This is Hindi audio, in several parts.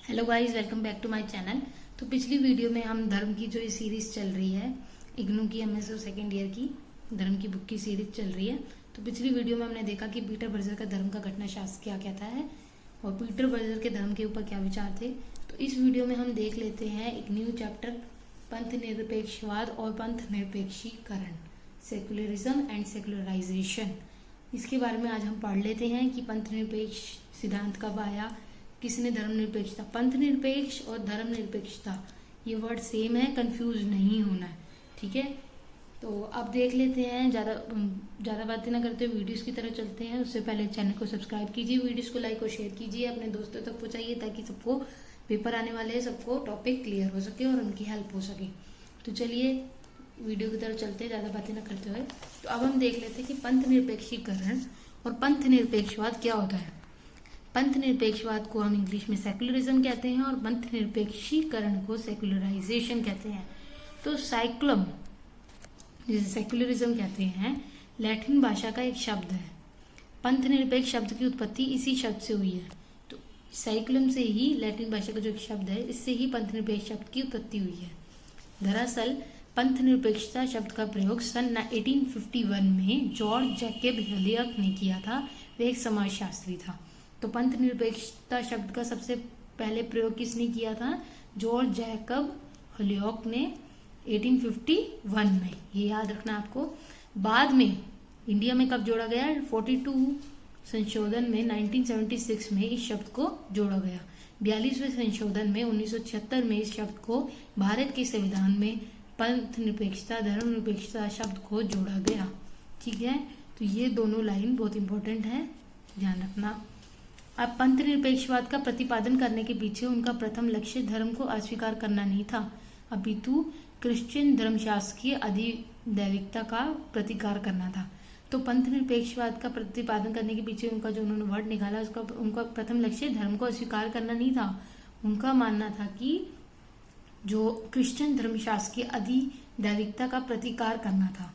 Hello guys, welcome back to my channel. तो पिछली वीडियो में हम धर्म की जो ये सीरीज चल रही है, इग्नू की एमएसओ सेकेंड ईयर की धर्म की बुक की सीरीज चल रही है। तो पिछली वीडियो में हमने देखा कि पीटर बर्जर का धर्म का घटनाशास्त्र क्या कहता है और पीटर बर्जर के धर्म के ऊपर क्या विचार थे। तो इस वीडियो में हम देख लेते हैं एक न्यू चैप्टर, पंथ निरपेक्षवाद और पंथ निरपेक्षीकरण, सेक्युलरिज्म एंड सेक्युलराइजेशन। इसके बारे में आज हम पढ़ लेते हैं कि पंथ निरपेक्ष सिद्धांत कब आया, किसने धर्मनिरपेक्षता, पंथ निरपेक्ष और धर्म निरपेक्षता ये वर्ड सेम है, कंफ्यूज नहीं होना है, ठीक है। तो अब देख लेते हैं, ज़्यादा बातें ना करते हुए वीडियोस की तरफ चलते हैं। उससे पहले चैनल को सब्सक्राइब कीजिए, वीडियोस को लाइक और शेयर कीजिए, अपने दोस्तों तक पहुंचाइए ताकि सबको पेपर आने वाले हैं, सबको टॉपिक क्लियर हो सके और उनकी हेल्प हो सके। तो चलिए वीडियो की तरफ चलते हैं ज़्यादा बातें ना करते हुए। तो अब हम देख लेते हैं कि पंथ निरपेक्षीकरण और पंथ निरपेक्षवाद क्या होता है। पंथ निरपेक्षवाद को हम इंग्लिश में सेक्युलरिज्म कहते हैं और पंथ निरपेक्षीकरण को सेक्युलराइजेशन कहते हैं। तो साइक्लम जिसे सेक्युलरिज्म कहते हैं, लैटिन भाषा का एक शब्द है। पंथ निरपेक्ष शब्द की उत्पत्ति इसी शब्द से हुई है। तो साइक्लम से ही, लैटिन भाषा का जो एक शब्द है, इससे ही पंथ निरपेक्ष शब्द की उत्पत्ति हुई है। दरअसल पंथ निरपेक्षता शब्द का प्रयोग सन 1851 में जॉर्ज जैकब हेलियक ने किया था। वे एक समाजशास्त्री था। तो पंथ निरपेक्षता शब्द का सबसे पहले प्रयोग किसने किया था? जॉर्ज जैकब हेलियक ने 1851 में, ये याद रखना आपको। बाद में इंडिया में कब जोड़ा गया? 42 संशोधन में 1976 में इस शब्द को जोड़ा गया। 42वें संशोधन में 1976 में इस शब्द को भारत के संविधान में पंथ निरपेक्षता, धर्म निरपेक्षता शब्द को जोड़ा गया, ठीक है। तो ये दोनों लाइन बहुत इंपॉर्टेंट है, ध्यान रखना। अब पंथ निरपेक्षवाद का प्रतिपादन करने के पीछे उनका प्रथम लक्ष्य धर्म को अस्वीकार करना नहीं था, अपितु क्रिश्चियन धर्मशास्त्र की अधिदैविकता का प्रतिकार करना था। तो पंथ निरपेक्षवाद का प्रतिपादन करने के पीछे उनका जो उन्होंने वर्ड निकाला, उसका उनका प्रथम लक्ष्य धर्म को अस्वीकार करना नहीं था। उनका मानना था कि जो क्रिश्चियन धर्मशास्त्र की अधिदैविकता का प्रतिकार करना था।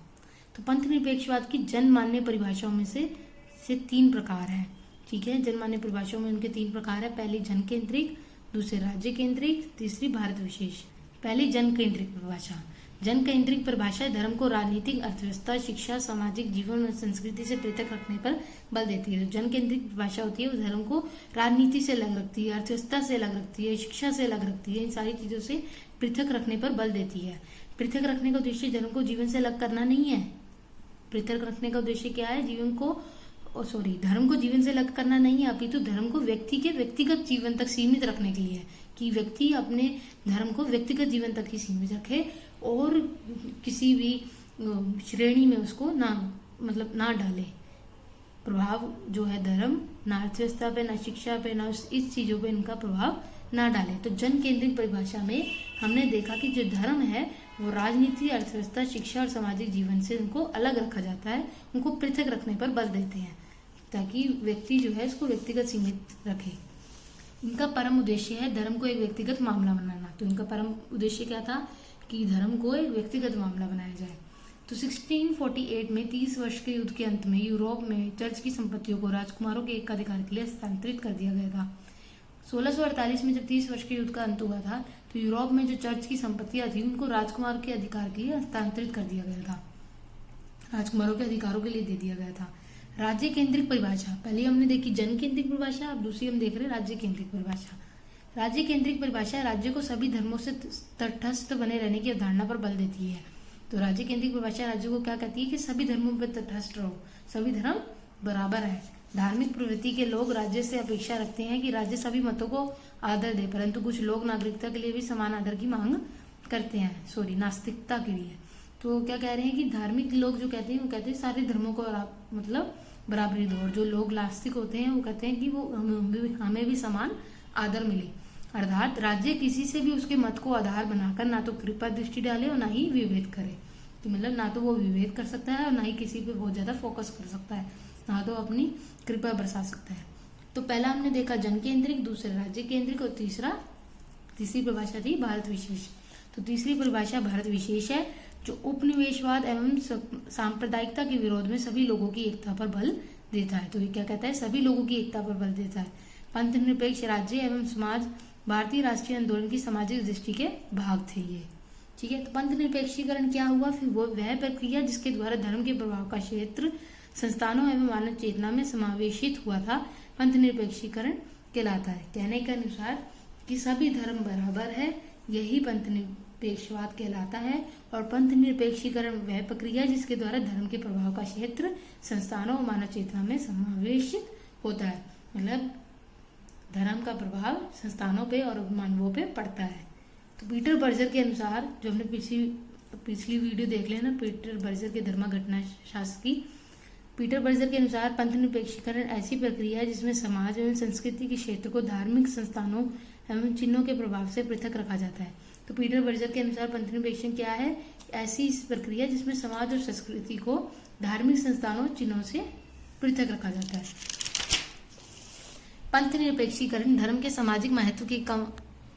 तो पंथ निरपेक्षवाद की जनमान्य परिभाषाओं में से 3 प्रकार है, ठीक है। जनमान्य परिभाषाओं में उनके 3 प्रकार है। पहली जन केंद्रिक, दूसरे राज्य केंद्रिक, तीसरी भारत विशेष। पहली जन केंद्रिक परिभाषा। जन केंद्रिक परिभाषा धर्म को राजनीतिक, अर्थव्यवस्था, शिक्षा, सामाजिक जीवन और संस्कृति से पृथक रखने पर बल देती है। जन केंद्रिक परिभाषा होती है वो धर्म को राजनीति से अलग रखती है, अर्थव्यवस्था से अलग रखती है, शिक्षा से अलग रखती है, इन सारी चीजों से पृथक रखने पर बल देती है। पृथक रखने का उद्देश्य धर्म को जीवन से अलग करना नहीं है। पृथक रखने का उद्देश्य क्या है? धर्म को जीवन से अलग करना नहीं है, अपितु धर्म को व्यक्ति के व्यक्तिगत जीवन तक सीमित रखने के लिए है, कि व्यक्ति अपने धर्म को व्यक्तिगत जीवन तक ही सीमित रखे और किसी भी श्रेणी में उसको ना डाले। प्रभाव जो है धर्म ना अर्थव्यवस्था पे, ना शिक्षा पे, ना इस चीजों पे इनका प्रभाव ना डाले। तो जन केंद्रित परिभाषा में हमने देखा कि जो धर्म है वो राजनीति, अर्थव्यवस्था, शिक्षा और सामाजिक जीवन से उनको अलग रखा जाता है, उनको पृथक रखने पर बल देते हैं ताकि व्यक्ति जो है इसको व्यक्तिगत सीमित रखे। इनका परम उद्देश्य है धर्म को एक व्यक्तिगत मामला बनाना। तो इनका परम उद्देश्य क्या था? कि धर्म को एक व्यक्तिगत मामला बनाया जाए। तो 1648 में 30 वर्ष के युद्ध के अंत में यूरोप में चर्च की संपत्तियों को राजकुमारों के एकाधिकार के लिए हस्तांतरित कर दिया गया था। 1648 में जब 30 वर्ष के युद्ध का अंत हुआ था तो यूरोप में जो चर्च की संपत्तियां थी उनको राजकुमार के अधिकार के लिए हस्तांतरित कर दिया गया था, राजकुमारों के अधिकारों के लिए दे दिया गया था। राज्य केंद्रित परिभाषा, पहले हमने देखी जन केंद्रित परिभाषा, अब दूसरी हम देख रहे हैं राज्य केंद्रित परिभाषा। राज्य केंद्रित परिभाषा राज्य को सभी धर्मों से तटस्थ बने रहने की अवधारणा पर बल देती है। तो राज्य केंद्रित परिभाषा राज्य को क्या कहती है? कि सभी धर्मों पर तटस्थ रहो, सभी धर्म बराबर है। धार्मिक प्रवृत्ति के लोग राज्य से अपेक्षा रखते हैं कि राज्य सभी मतों को आदर दे, परंतु कुछ लोग नागरिकता के लिए भी समान आदर की मांग करते हैं, नास्तिकता के लिए। तो क्या कह रहे हैं कि धार्मिक लोग जो कहते हैं वो कहते हैं सारे धर्मों को बराबरी दो, और जो लोग नास्तिक होते हैं वो कहते हैं कि वो हमें भी समान आदर मिले। अर्थात राज्य किसी से भी उसके मत को आधार बनाकर ना तो कृपा दृष्टि डाले और ना ही विभेद करे। तो ना तो वो विभेद कर सकता है और ना ही किसी पे बहुत ज्यादा फोकस कर सकता है, ना तो अपनी कृपा बरसा सकता है। तो पहला हमने देखा जन केंद्रिक, दूसरा राज्य केंद्रिक और तीसरी परिभाषा थी भारत विशेष। तो तीसरी परिभाषा भारत विशेष है, जो उपनिवेशवाद एवं सांप्रदायिकता के विरोध में सभी लोगों की एकता पर बल देता है। तो ये क्या कहता है? सभी लोगों की एकता पर बल देता है। पंथ निरपेक्ष राज्य एवं समाज भारतीय राष्ट्रीय आंदोलन की सामाजिक दृष्टि के भाग थे ये। ठीक है, तो पंथ निरपेक्षीकरण क्या हुआ? फिर वो वह प्रक्रिया जिसके द्वारा धर्म के प्रभाव का क्षेत्र संस्थानों एवं मानव चेतना में समावेशित हुआ था, पंथ निरपेक्षीकरण कहलाता है। कहने के अनुसार कि सभी धर्म बराबर है, यही पंथ निरपेक्षवाद कहलाता है। और पंथ निरपेक्षीकरण वह प्रक्रिया जिसके द्वारा धर्म के प्रभाव का क्षेत्र संस्थानों और मानव चेतना में समावेशित होता है, मतलब धर्म का प्रभाव संस्थानों पे और मानवों पे पड़ता है। तो पीटर बर्जर के अनुसार, जो हमने पिछली वीडियो देख लेना, पीटर बर्जर के धर्म घटना शास्त्र की, पीटर बर्जर के अनुसार पंथ निरपेक्षीकरण ऐसी प्रक्रिया है जिसमें समाज एवं संस्कृति के क्षेत्र को धार्मिक संस्थानों एवं चिन्हों के प्रभाव से पृथक रखा जाता है। तो पीटर बर्जर के अनुसार पंथ निरपेक्षीकरण क्या है? ऐसी प्रक्रिया जिसमें समाज और संस्कृति को धार्मिक संस्थानों चिन्हों से पृथक रखा जाता है। पंथ निरपेक्षीकरण धर्म के सामाजिक महत्व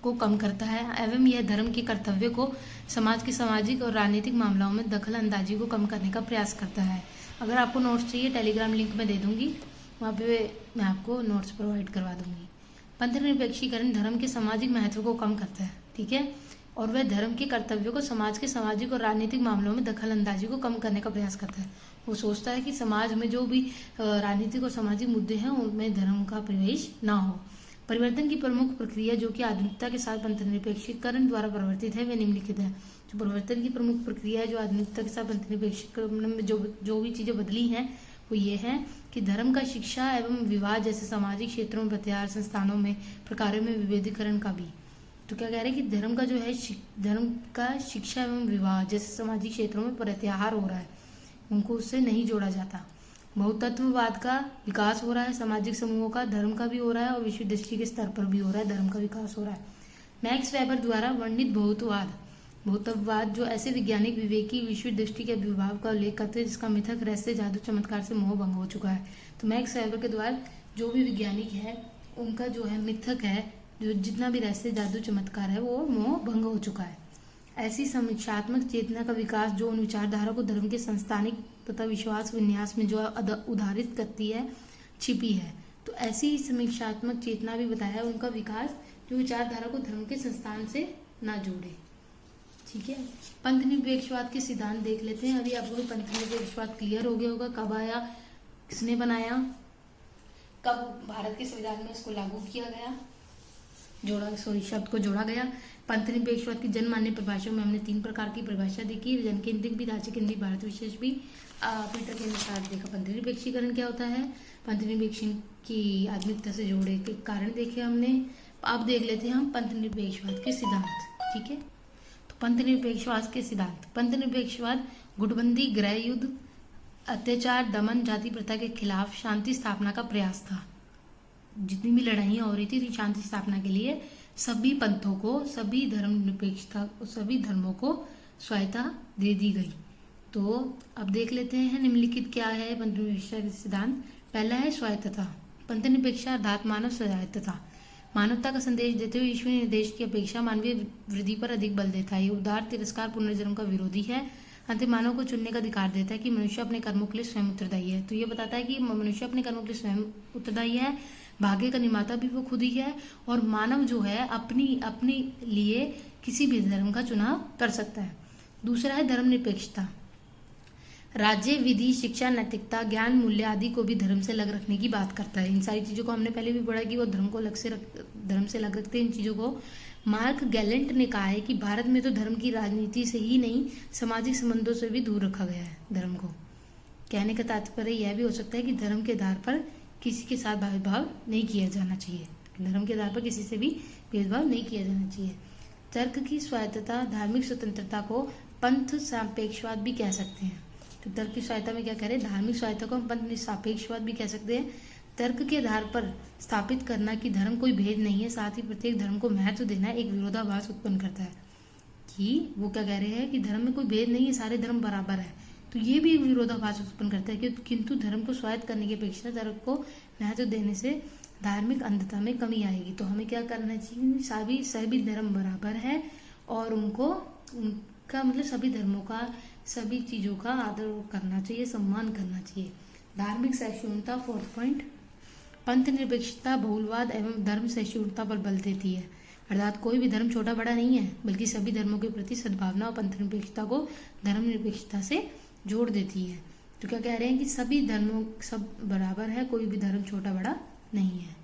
को कम करता है एवं यह धर्म के कर्तव्य को समाज के सामाजिक और राजनीतिक मामलों में दखल अंदाजी को कम करने का प्रयास करता है। अगर आपको नोट्स चाहिए, टेलीग्राम लिंक में दे दूंगी, वहाँ पे मैं आपको नोट्स प्रोवाइड करवा दूंगी। पंथ निरपेक्षीकरण धर्म के सामाजिक महत्व को कम करता है, ठीक है, और वह धर्म के कर्तव्यों को समाज के सामाजिक और राजनीतिक मामलों में दखल अंदाजी को कम करने का प्रयास करता है। वो सोचता है कि समाज में जो भी राजनीतिक और सामाजिक मुद्दे हैं उनमें धर्म का प्रवेश ना हो। परिवर्तन की प्रमुख प्रक्रिया जो कि आधुनिकता के साथ पंथ निरपेक्षीकरण द्वारा परिवर्तित है, वे निम्नलिखित है। जो परिवर्तन की प्रमुख प्रक्रिया है जो आधुनिकता के साथ पंथ निरपेक्षीकरण में जो भी चीजें बदली हैं वो ये है कि धर्म का शिक्षा एवं विवाह जैसे सामाजिक क्षेत्रों में प्रत्याहार, संस्थानों में प्रकारों में विभेदीकरण का भी। तो क्या कह रहे हैं कि धर्म का जो है धर्म का शिक्षा एवं विवाह जैसे सामाजिक क्षेत्रों में प्रत्याहार हो रहा है, उनको उससे नहीं जोड़ा जाता। बहुतत्ववाद का विकास हो रहा है, सामाजिक समूहों का, धर्म का भी हो रहा है और विश्व दृष्टि के स्तर पर भी हो रहा है, धर्म का विकास हो रहा है। मैक्स वेबर द्वारा वर्णित बहुत्ववाद जो ऐसे वैज्ञानिक विवेकी विश्व दृष्टि के अभिभाव का उल्लेख करते हैं जिसका मिथक, रहस्य, जादू, चमत्कार से मोह भंग हो चुका है। तो मैक्स वेबर के द्वारा जो भी वैज्ञानिक है उनका जो है मिथक है, जो जितना भी रहस्य, जादू, चमत्कार है वो मोह भंग हो चुका है। ऐसी समीक्षात्मक चेतना का विकास जो उन विचारधारा को धर्म के संस्थानिक तथा विश्वास विन्यास में जो उदाहरित करती है छिपी है। तो ऐसी समीक्षात्मक चेतना भी बताया उनका विकास जो विचारधारा को धर्म के संस्थान से ना जोड़े। ठीक है, पंथ निरपेक्षवाद के सिद्धांत देख लेते हैं। अभी आपको पंथ निरपेक्षवाद क्लियर हो गया होगा, कब आया, किसने बनाया, कब भारत के संविधान में इसको लागू किया गया, शब्द को जोड़ा गया। पंथ निरपेक्षवाद की जनमान्य परिभाषा में हमने 3 प्रकार की परिभाषा देखी, जनकेंद्रिक भी, राज्य केंद्रिक, भारत विशेष भी। पीटर के अनुसार देखा पंथ निरपेक्षीकरण क्या होता है, पंथ निरपेक्षण की आधुनिकता से जोड़े के कारण देखे हमने। अब देख लेते हैं हम पंथ निरपेक्षवाद के सिद्धांत। ठीक है, तो पंथ निरपेक्षवाद के सिद्धांत। पंथ निरपेक्षवाद गुटबंदी, गृह युद्ध, अत्याचार, दमन, जाति प्रथा के खिलाफ शांति स्थापना का प्रयास था। जितनी भी लड़ाइयाँ हो रही थी शांति स्थापना के लिए सभी पंथों को, सभी धर्म निरपेक्षता, सभी धर्मों को स्वायत्ता दे दी गई। तो अब देख लेते हैं निम्नलिखित क्या है पंथ निरपेक्षता के सिद्धांत। पहला है स्वायत्तता। पंथ निरपेक्षता अर्थात मानव स्वायत्तता, मानवता का संदेश देते हुए ईश्वरीय निर्देश की अपेक्षा मानवीय वृद्धि पर अधिक बल देता है। ये उदार, तिरस्कार, पुनर्जन्म का विरोधी है। अंतिम मानव को चुनने का अधिकार देता है कि मनुष्य अपने कर्मों के लिए स्वयं उत्तरदायी है। तो ये बताता है कि मनुष्य अपने कर्मों के लिए स्वयं उत्तरदायी है, भाग्य का निर्माता भी वो खुद ही है, और मानव जो है अपने लिए किसी भी धर्म का चुनाव कर सकता है। दूसरा है धर्म निरपेक्षता। राज्य, विधि, शिक्षा, नैतिकता, ज्ञान, मूल्य आदि को भी धर्म से अलग रखने की बात करता है। इन सारी चीजों को हमने पहले भी पढ़ा कि वो धर्म से अलग रखते हैं इन चीजों को। मार्क गैलेंट ने कहा है कि भारत में तो धर्म की राजनीति से ही नहीं, सामाजिक संबंधों से भी दूर रखा गया है धर्म को। कहने का तात्पर्य यह भी हो सकता है कि धर्म के आधार पर किसी के साथ भेदभाव नहीं किया जाना चाहिए, धर्म के आधार पर किसी से भी भेदभाव नहीं किया जाना चाहिए। तर्क की स्वायत्तता, धार्मिक स्वतंत्रता को पंथ सापेक्षवाद भी कह सकते हैं। तो तर्क की स्वायत्ता में क्या कह रहे हैं, धार्मिक स्वायत्ता को हम पंथ सापेक्षवाद भी कह सकते हैं। तर्क के आधार पर स्थापित करना कि धर्म कोई भेद नहीं है, साथ ही प्रत्येक धर्म को महत्व देना एक विरोधाभास उत्पन्न करता है। कि वो क्या कह रहे हैं कि धर्म में कोई भेद नहीं है, सारे धर्म बराबर है। तो ये भी एक विरोधाभास उत्पन्न करता है कि किंतु धर्म को स्वायत्त करने की अपेक्षा धर्म को महत्व देने से धार्मिक अंधता में कमी आएगी। तो हमें क्या करना चाहिए, सभी धर्म बराबर है और उनका मतलब सभी धर्मों का, सभी चीजों का आदर करना चाहिए, सम्मान करना चाहिए। धार्मिक सहिष्णुता, 4th पॉइंट। पंथ निरपेक्षता बहुलवाद एवं धर्म सहिष्णुता पर बल देती है। अर्थात कोई भी धर्म छोटा बड़ा नहीं है, बल्कि सभी धर्मों के प्रति सद्भावना और पंथनिरपेक्षता को धर्मनिरपेक्षता से जोड़ देती है। तो क्या कह रहे हैं कि सभी धर्मों सब बराबर है, कोई भी धर्म छोटा बड़ा नहीं है।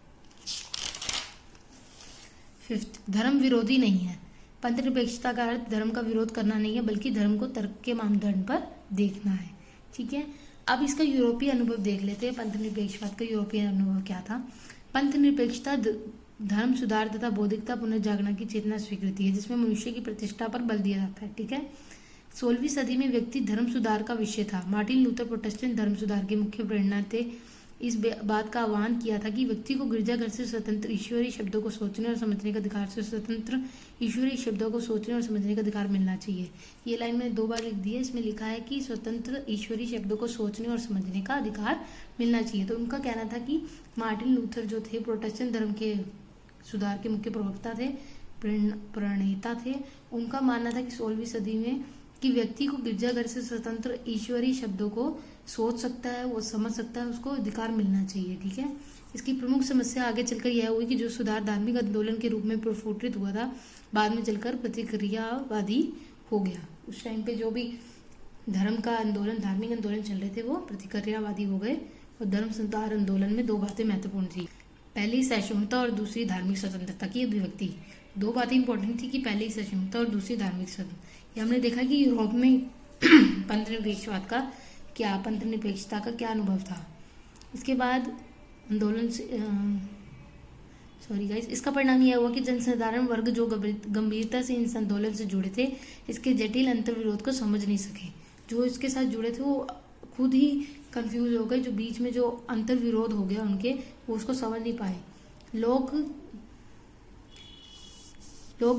5th, धर्म विरोधी नहीं है। पंथनिरपेक्षता का अर्थ धर्म का विरोध करना नहीं है, बल्कि धर्म को तर्क के मानदंड पर देखना है। ठीक है, अब इसका यूरोपीय अनुभव देख लेते हैं। पंथनिरपेक्षवाद का यूरोपीय अनुभव क्या था। पंथनिरपेक्षता धर्म सुधार तथा बौद्धिकता पुनर्जागरण की चेतना स्वीकृति है, जिसमें मनुष्य की प्रतिष्ठा पर बल दिया जाता है। ठीक है, 16वीं सदी में व्यक्ति धर्म सुधार का विषय था। मार्टिन लूथर प्रोटेस्टेंट धर्म सुधार के मुख्य प्रेरणा थे। इस बात का आह्वान किया था कि व्यक्ति को गिरजाघर से स्वतंत्र ईश्वरीय शब्दों को सोचने और समझने का अधिकार से स्वतंत्र ईश्वरीय शब्दों को सोचने और समझने का अधिकार मिलना चाहिए। ये लाइन मैंने 2 बार लिख दी है। इसमें लिखा है कि स्वतंत्र ईश्वरीय शब्दों को सोचने और समझने का अधिकार मिलना चाहिए। तो उनका कहना था कि मार्टिन लूथर जो थे प्रोटेस्टेंट धर्म के सुधार के मुख्य प्रवक्ता थे, प्रणेता थे। उनका मानना था कि 16वीं सदी में कि व्यक्ति को गिरजाघर से स्वतंत्र ईश्वरीय शब्दों को सोच सकता है, वो समझ सकता है, उसको अधिकार मिलना चाहिए। ठीक है, इसकी प्रमुख समस्या आगे चलकर यह हुई कि जो सुधार धार्मिक आंदोलन के रूप में प्रस्फुटित हुआ था, बाद में चलकर प्रतिक्रियावादी हो गया। उस टाइम पे जो भी धर्म का आंदोलन, धार्मिक आंदोलन चल रहे थे, वो प्रतिक्रियावादी हो गए। और धर्म सुधार आंदोलन में 2 बातें महत्वपूर्ण थी। पहली सहिष्णुता और दूसरी धार्मिक स्वतंत्रता की अभिव्यक्ति। 2 बातें इंपॉर्टेंट थी कि पहली सहिष्णुता और दूसरी धार्मिक स्वतंत्रता। हमने देखा कि यूरोप में पंथनिरपेक्षवाद का क्या, पंथनिरपेक्षता का क्या अनुभव था। इसके बाद आंदोलन से इसका परिणाम यह हुआ कि जनसाधारण वर्ग जो गंभीरता से इस आंदोलन से जुड़े थे, इसके जटिल अंतर्विरोध को समझ नहीं सके। जो इसके साथ जुड़े थे वो खुद ही कंफ्यूज हो गए। जो बीच में जो अंतर्विरोध हो गया उनके, वो उसको समझ नहीं पाए। लोक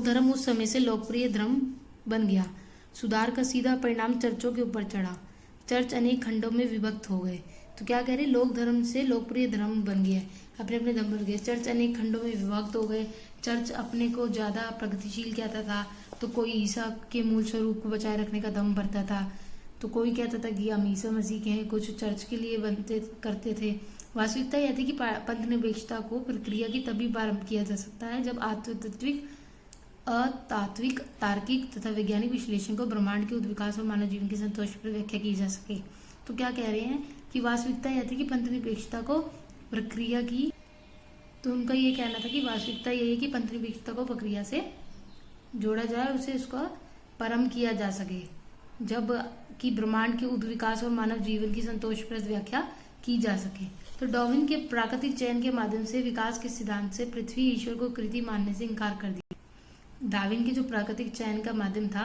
धर्म उस समय से लोकप्रिय धर्म बन गया। सुधार का सीधा परिणाम चर्चों के ऊपर चढ़ा। चर्च अनेक खंडों में विभक्त हो गए। तो क्या कह रहे, लोक धर्म से लोकप्रिय धर्म बन गया, अपने अपने धर्म बन गए। चर्च अनेक खंडों में विभक्त हो गए। चर्च अपने को ज्यादा प्रगतिशील कहता था, तो कोई ईसा के मूल स्वरूप को बचाए रखने का दम भरता था, तो कोई कहता था कि हम ईसा मसीह के हैं, कुछ चर्च के लिए बनते करते थे। वास्तविकता यह थी कि पंथनिरपेक्षता को प्रक्रिया की तभी प्रारंभ किया जा सकता है जब आत्मतात्विक, अतात्विक, तार्किक तथा वैज्ञानिक विश्लेषण को ब्रह्मांड के उद्विकास और मानव जीवन की संतोषप्रद व्याख्या की जा सके। तो क्या कह रहे हैं कि वास्तविकता यह थी कि पंथनिरपेक्षता को प्रक्रिया की, तो उनका ये कहना था कि वास्तविकता यही है कि पंथनिरपेक्षता को प्रक्रिया से जोड़ा जाए, उसे उसका परम किया जा सके, जब कि ब्रह्मांड के उद्विकास और मानव जीवन की संतोषप्रद व्याख्या की जा सके। तो डार्विन के प्राकृतिक चयन के माध्यम से विकास के सिद्धांत से पृथ्वी ईश्वर को कृति मानने से इनकार कर दिया। डार्विन के जो प्राकृतिक चयन का माध्यम था,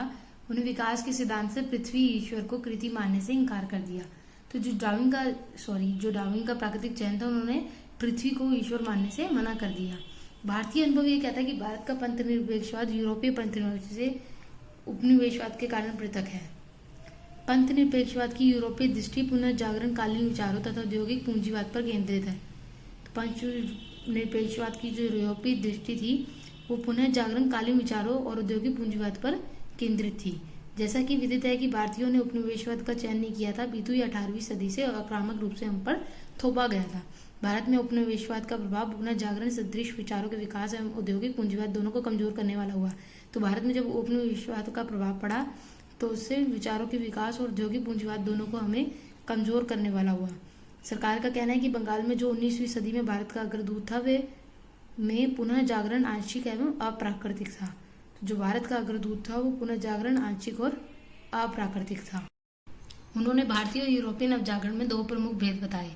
उन्हें विकास के सिद्धांत से पृथ्वी ईश्वर को कृति मानने से इनकार कर दिया। तो जो डार्विन का प्राकृतिक चयन था, उन्होंने पृथ्वी को ईश्वर मानने से मना कर दिया। भारतीय अनुभव ये कहता है कि भारत का पंथनिरपेक्षवाद यूरोपीय पंथनिरपेक्षवाद से उपनिवेशवाद के कारण पृथक है। पंथनिरपेक्षवाद की यूरोपीय दृष्टि पुनर्जागरण कालीन विचारों तथा औद्योगिक पूंजीवाद पर केंद्रित है। तो पंथनिरपेक्षवाद की जो यूरोपीय दृष्टि थी, वो पुनर्जागरण कालीन विचारों और औद्योगिक पूंजीवाद पर केंद्रित थी। जैसा कि विदित है कि भारतीयों ने उपनिवेशवाद का चयन नहीं किया था, बीतु या 18वीं सदी से आक्रामक रूप से हम पर थोपा गया था। भारत में उपनिवेशवाद का प्रभाव पुनर्जागरण सदृश विचारों के विकास एवं औद्योगिक पूंजीवाद दोनों को कमजोर करने वाला हुआ। तो भारत में जब उपनिवेशवाद का प्रभाव पड़ा, तो उससे विचारों के विकास और औद्योगिक पूंजीवाद दोनों को हमें कमजोर करने वाला हुआ। सरकार का कहना है कि बंगाल में जो 19वीं सदी में भारत का अग्रदूत था, वे में पुनः जागरण आंशिक एवं अप्राकृतिक था। तो जो भारत का अग्रदूत था, वो पुनः जागरण आंशिक और अप्राकृतिक था। उन्होंने भारतीय और यूरोपीय नवजागरण में 2 प्रमुख भेद बताए।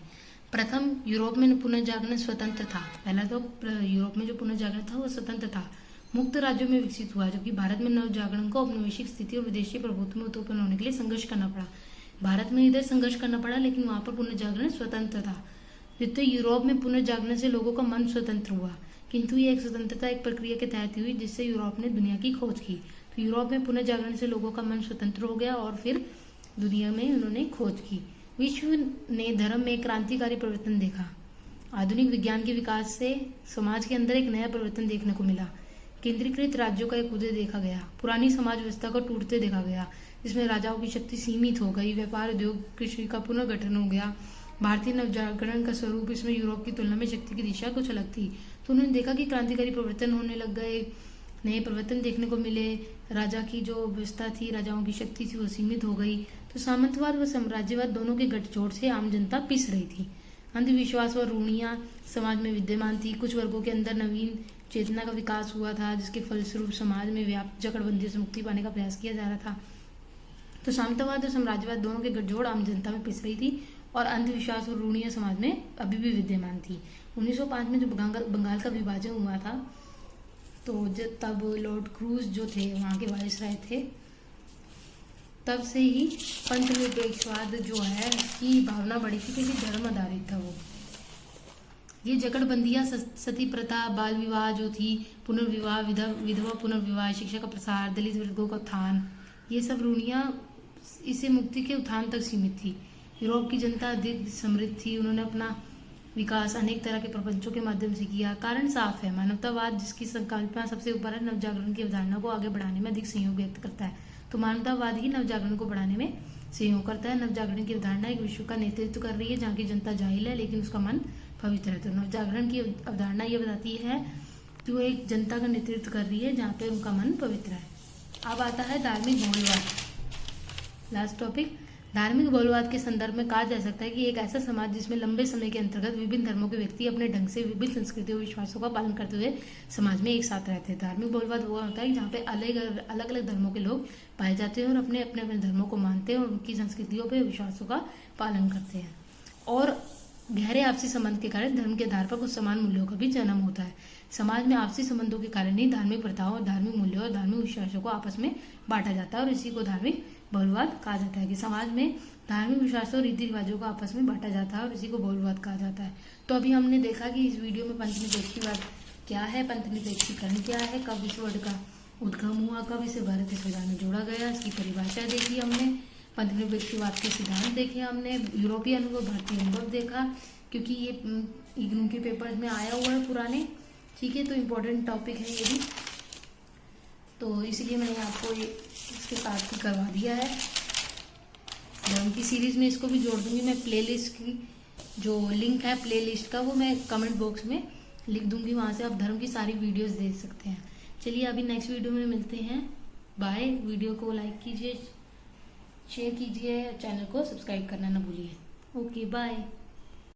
प्रथम, यूरोप में पुनर्जागरण स्वतंत्र था। पहला तो यूरोप में जो पुनर्जागरण था वो स्वतंत्र था, मुक्त राज्यों में विकसित हुआ, जबकि भारत में नवजागरण को औपनिवेशिक स्थिति और विदेशी प्रभुत्व में उत्पन्न होने के लिए संघर्ष करना पड़ा। भारत में इधर संघर्ष करना पड़ा, लेकिन वहां पर पुनर्जागरण स्वतंत्र था। द्वितीय, यूरोप में पुनर्जागरण से लोगों का मन स्वतंत्र हुआ, किंतु यह एक स्वतंत्रता एक प्रक्रिया के तहत हुई जिससे यूरोप ने दुनिया की खोज की। तो यूरोप में पुनर्जागरण से लोगों का मन स्वतंत्र हो गया और फिर दुनिया में उन्होंने खोज की। विश्व ने धर्म में एक क्रांतिकारी परिवर्तन देखा। आधुनिक विज्ञान के विकास से समाज के अंदर एक नया परिवर्तन देखने को मिला। केंद्रीकृत राज्यों का एक उदय देखा गया। पुरानी समाज व्यवस्था को टूटते देखा गया, जिसमें राजाओं की शक्ति सीमित हो गई। व्यापार, उद्योग, कृषि का पुनर्गठन हो गया। भारतीय नवजागरण का स्वरूप इसमें यूरोप की तुलना में शक्ति की दिशा कुछ अलग थी। तो उन्होंने देखा कि क्रांतिकारी परिवर्तन होने लग गए, नए परिवर्तन देखने को मिले। राजा की जो व्यवस्था थी, राजाओं की शक्ति थी, वो सीमित हो गई। तो सामंतवाद व साम्राज्यवाद दोनों के गठजोड़ से आम जनता पिस रही थी। अंधविश्वास व रूढ़ियां समाज में विद्यमान थी। कुछ वर्गों के अंदर नवीन चेतना का विकास हुआ था, जिसके फलस्वरूप समाज में व्याप्त जकड़बंदी से मुक्ति पाने का प्रयास किया जा रहा था। तो सामंतवाद और साम्राज्यवाद दोनों के गठजोड़ आम जनता में पिस रही थी और अंधविश्वास और रूढ़ियां समाज में अभी भी विद्यमान थी। 1905 में जो बंगाल का विभाजन हुआ था, तो तब लॉर्ड क्रूज जो थे वहाँ के वायसराय थे, तब से ही पंथ निरपेक्षवाद जो है की भावना बढ़ी थी, क्योंकि धर्म आधारित था वो। ये जकड़बंदियां, सती प्रथा, बाल विवाह जो थी, पुनर्विवाह, विधवा पुनर्विवाह, शिक्षा का प्रसार, दलित वर्गों का उत्थान, ये सब रूढ़ियां इसे मुक्ति के उत्थान तक सीमित थी। यूरोप की जनता अधिक समृद्ध थी। उन्होंने अपना विकास अनेक तरह के प्रपंचों के माध्यम से किया। कारण साफ है, मानवतावाद जिसकी संकल्पना सबसे ऊपर है, नवजागरण की अवधारणा को आगे बढ़ाने में अधिक सहयोग व्यक्त करता है। तो मानवतावाद ही नवजागरण को बढ़ाने में सहयोग करता है। नवजागरण की अवधारणा एक विश्व का नेतृत्व कर रही है जहाँ की जनता जाहिल है लेकिन उसका मन पवित्र है। तो नवजागरण की अवधारणा ये बताती है कि वो एक जनता का नेतृत्व कर रही है जहाँ पे उनका मन पवित्र है। अब आता है धार्मिक बहुलवाद, लास्ट टॉपिक। धार्मिक बहुलवाद के संदर्भ में कहा जा सकता है कि एक ऐसा समाज जिसमें लंबे समय के अंतर्गत विभिन्न धर्मों के व्यक्ति अपने ढंग से विभिन्न संस्कृतियों और विश्वासों का पालन करते हुए समाज में एक साथ रहते हैं। धार्मिक बहुलवाद वो होता है जहाँ पे अलग अलग धर्मों के लोग पाए जाते हैं और अपने अपने धर्मों को मानते हैं और उनकी संस्कृतियों पर विश्वासों का पालन करते हैं। और गहरे आपसी संबंध के कारण धर्म के आधार पर कुछ समान मूल्यों का भी जन्म होता है। समाज में आपसी संबंधों के कारण ही धार्मिक प्रथाओं और धार्मिक मूल्यों और धार्मिक विश्वासों को आपस में बांटा जाता है और इसी को धार्मिक बहुलवाद कहा जाता है। कि समाज में धार्मिक विश्वासों और रीति रिवाजों को आपस में बांटा जाता है और इसी को बहुलवाद कहा जाता है। तो अभी हमने देखा कि इस वीडियो में पंथनिरपेक्षवाद क्या है, पंथनिरपेक्षीकरण क्या है, कब इस वर्ड का उद्गम हुआ, कब इसे भारतीय संविधान में जोड़ा गया, इसकी परिभाषा देखी हमने, पंथनिरपेक्षवाद के सिद्धांत देखे हमने, यूरोपीय अनुभव, भारतीय अनुभव देखा, क्योंकि ये इग्नू के पेपर्स में आया हुआ है पुराने। ठीक है, तो इम्पोर्टेंट टॉपिक है ये भी, तो इसलिए मैंने आपको ये इसके साथ ही करवा दिया है। धर्म की सीरीज में इसको भी जोड़ दूंगी मैं। प्लेलिस्ट की जो लिंक है प्लेलिस्ट का, वो मैं कमेंट बॉक्स में लिख दूंगी, वहां से आप धर्म की सारी वीडियोस देख सकते हैं। चलिए अभी नेक्स्ट वीडियो में मिलते हैं। बाय। वीडियो को लाइक कीजिए, शेयर कीजिए, चैनल को सब्सक्राइब करना ना भूलिए। Okay bye.